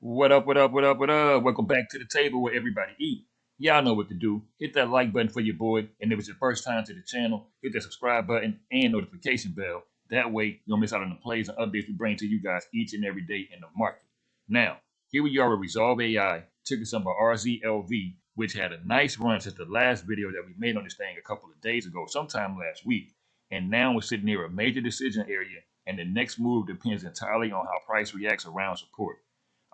What up, what up, what up, what up? Welcome back to the table where everybody eat. Y'all know what to do. Hit that like button for your boy. And if it's your first time to the channel, hit that subscribe button and notification bell. That way you don't miss out on the plays and updates we bring to you guys each and every day in the market. Now, here we are with Resolve AI, ticker symbol RZLV, which had a nice run since the last video that we made on this thing a couple of days ago, sometime last week. And now we're sitting near a major decision area, and the next move depends entirely on how price reacts around support.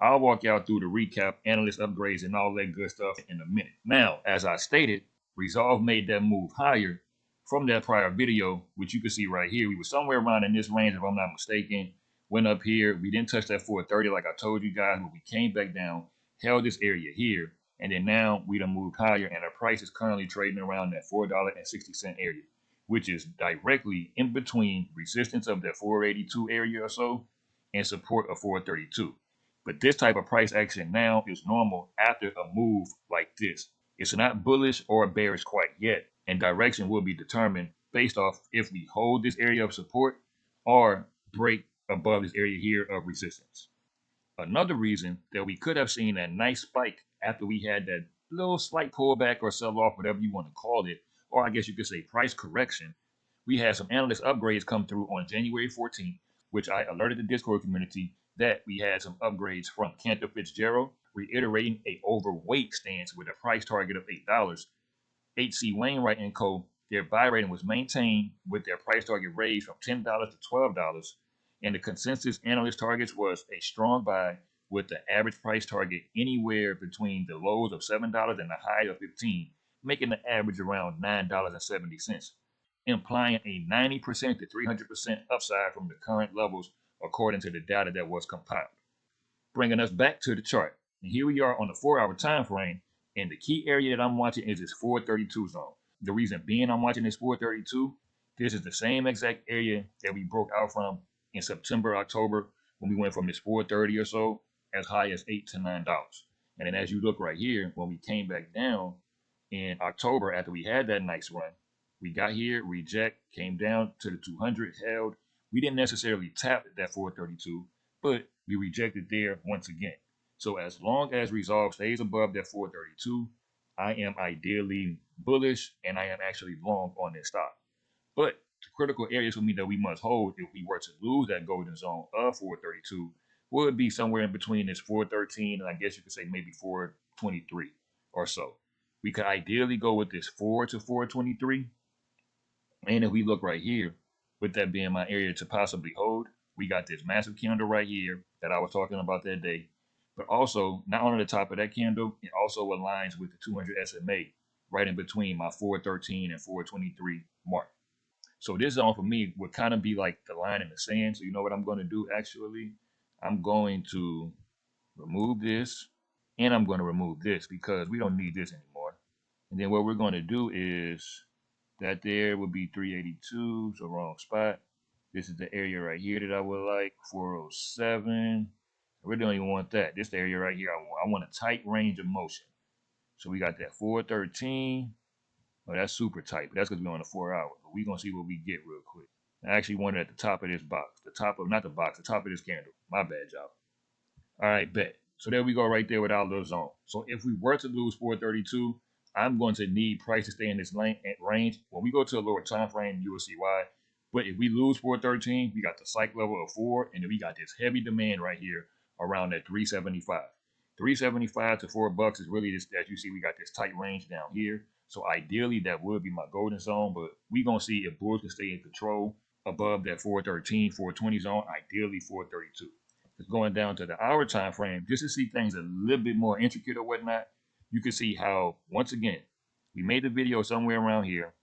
I'll walk y'all through the recap, analyst upgrades, and all that good stuff in a minute. Now, as I stated, Resolve made that move higher from that prior video, which you can see right here. We were somewhere around in this range, if I'm not mistaken. Went up here. We didn't touch that 430 like I told you guys, but we came back down, held this area here, and then now we done moved higher, and our price is currently trading around that $4.60 area, which is directly in between resistance of that 482 area or so and support of 432. But this type of price action now is normal after a move like this. It's not bullish or bearish quite yet, and direction will be determined based off if we hold this area of support or break above this area here of resistance. Another reason that we could have seen a nice spike after we had that little slight pullback or sell off, whatever you want to call it, or I guess you could say price correction. We had some analyst upgrades come through on January 14th, which I alerted the Discord community that we had some upgrades from Cantor Fitzgerald, reiterating a overweight stance with a price target of $8. H.C. Wainwright & Co., their buy rating was maintained with their price target raised from $10 to $12, and the consensus analyst targets was a strong buy with the average price target anywhere between the lows of $7 and the high of $15, making the average around $9.70, implying a 90% to 300% upside from the current levels according to the data that was compiled. Bringing us back to the chart. And here we are on the 4-hour time frame, and the key area that I'm watching is this 432 zone. The reason being I'm watching this 432, this is the same exact area that we broke out from in September, October, when we went from this 430 or so as high as $8 to $9. And then as you look right here, when we came back down in October after we had that nice run, we got here, reject, came down to the 200, held. We didn't necessarily tap that 432, but we rejected there once again. So as long as Resolve stays above that 432, I am ideally bullish and I am actually long on this stock. But the critical areas for me that we must hold if we were to lose that golden zone of 432 would be somewhere in between this 413 and I guess you could say maybe 423 or so. We could ideally go with this 4 to 423. And if we look right here, with that being my area to possibly hold, we got this massive candle right here that I was talking about that day. But also, not only the top of that candle, it also aligns with the 200 SMA right in between my 413 and 423 mark. So this zone for me would kind of be like the line in the sand. So you know what I'm going to do actually? I'm going to remove this and I'm going to remove this because we don't need this anymore. And then what we're going to do is that there would be 382, so wrong spot. This is the area right here that I would like, 407. We don't even want that. This area right here, I want a tight range of motion. So we got that 413. Oh, that's super tight, but that's because we're on a 4 hour. But we're going to see what we get real quick. I actually want it at the top of this box. The top of, not the box, the top of this candle. My bad, y'all. All right, bet. So there we go right there with our little zone. So if we were to lose 432, I'm going to need price to stay in this range. When we go to a lower time frame, you will see why. But if we lose 413, we got the psych level of 4, and then we got this heavy demand right here around that 375. 375 to $4 is really this, as you see, we got this tight range down here. So ideally, that would be my golden zone, but we're going to see if bulls can stay in control above that 413, 420 zone, ideally 432. It's going down to the hour time frame just to see things a little bit more intricate or whatnot. You can see how, once again, we made the video somewhere around here.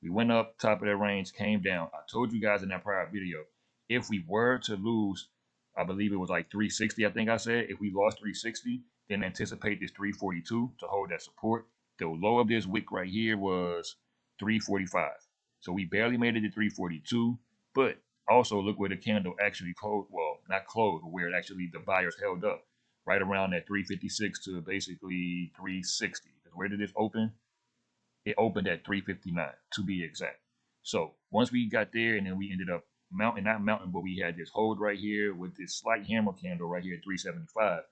We went up top of that range, came down. I told you guys in that prior video, if we were to lose, I believe it was like 360, I think I said, if we lost 360, then anticipate this 342 to hold that support. The low of this wick right here was 345. So we barely made it to 342, but also look where the candle actually closed. Well, not closed, but where it actually the buyers held up right around that 356 to basically 360. Where did this open? It opened at 359 to be exact. So once we got there and then we ended up mounting, not mounting, but we had this hold right here with this slight hammer candle right here at 375.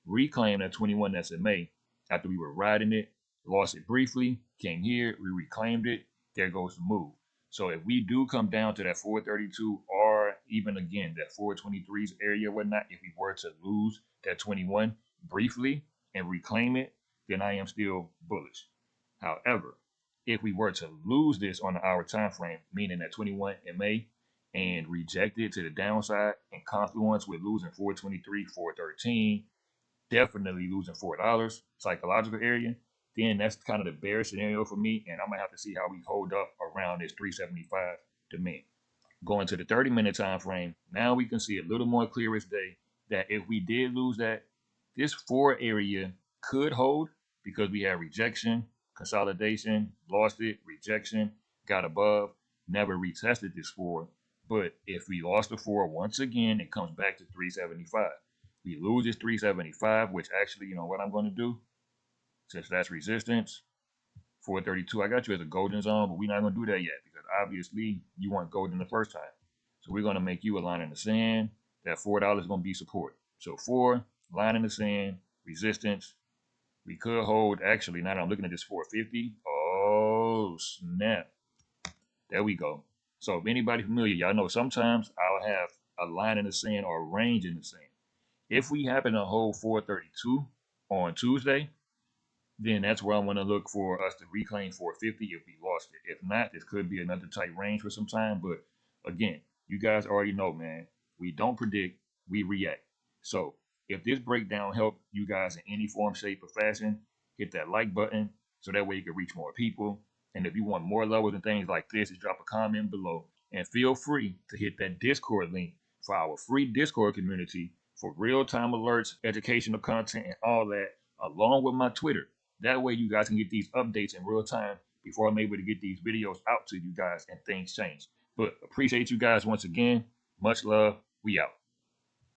reclaim that 21 SMA after we were riding it, lost it briefly, came here, we reclaimed it, there goes the move. So if we do come down to that 432 or even again that 423s area or whatnot, if we were to lose that 21 briefly and reclaim it, then I am still bullish. However, if we were to lose this on the hour time frame, meaning that 21 MA and reject it to the downside in confluence with losing 423, 413, definitely losing $4 psychological area, then that's kind of the bear scenario for me, and I'm gonna have to see how we hold up around this 375 demand. Going to the 30-minute time frame, now we can see a little more clear as day that if we did lose that, this 4 area could hold because we had rejection, consolidation, lost it, rejection, got above, never retested this 4. But if we lost the 4 once again, it comes back to 375. We lose this 375, which actually, you know what I'm going to do? Since that's resistance, 432, I got you as a golden zone, but we're not going to do that yet because obviously you weren't golden the first time. So we're going to make you a line in the sand. That $4 is going to be support. So 4, line in the sand, resistance. We could hold, actually, now that I'm looking at this 450. Oh, snap. There we go. So if anybody familiar, y'all know sometimes I'll have a line in the sand or a range in the sand. If we happen to hold 432 on Tuesday, then that's where I'm going to look for us to reclaim 450 if we lost it. If not, this could be another tight range for some time. But again, you guys already know, man, we don't predict, we react. So if this breakdown helped you guys in any form, shape, or fashion, hit that like button so that way you can reach more people. And if you want more levels and things like this, just drop a comment below. And feel free to hit that Discord link for our free Discord community for real-time alerts, educational content, and all that, along with my Twitter. That way you guys can get these updates in real time before I'm able to get these videos out to you guys and things change. But appreciate you guys once again. Much love. We out.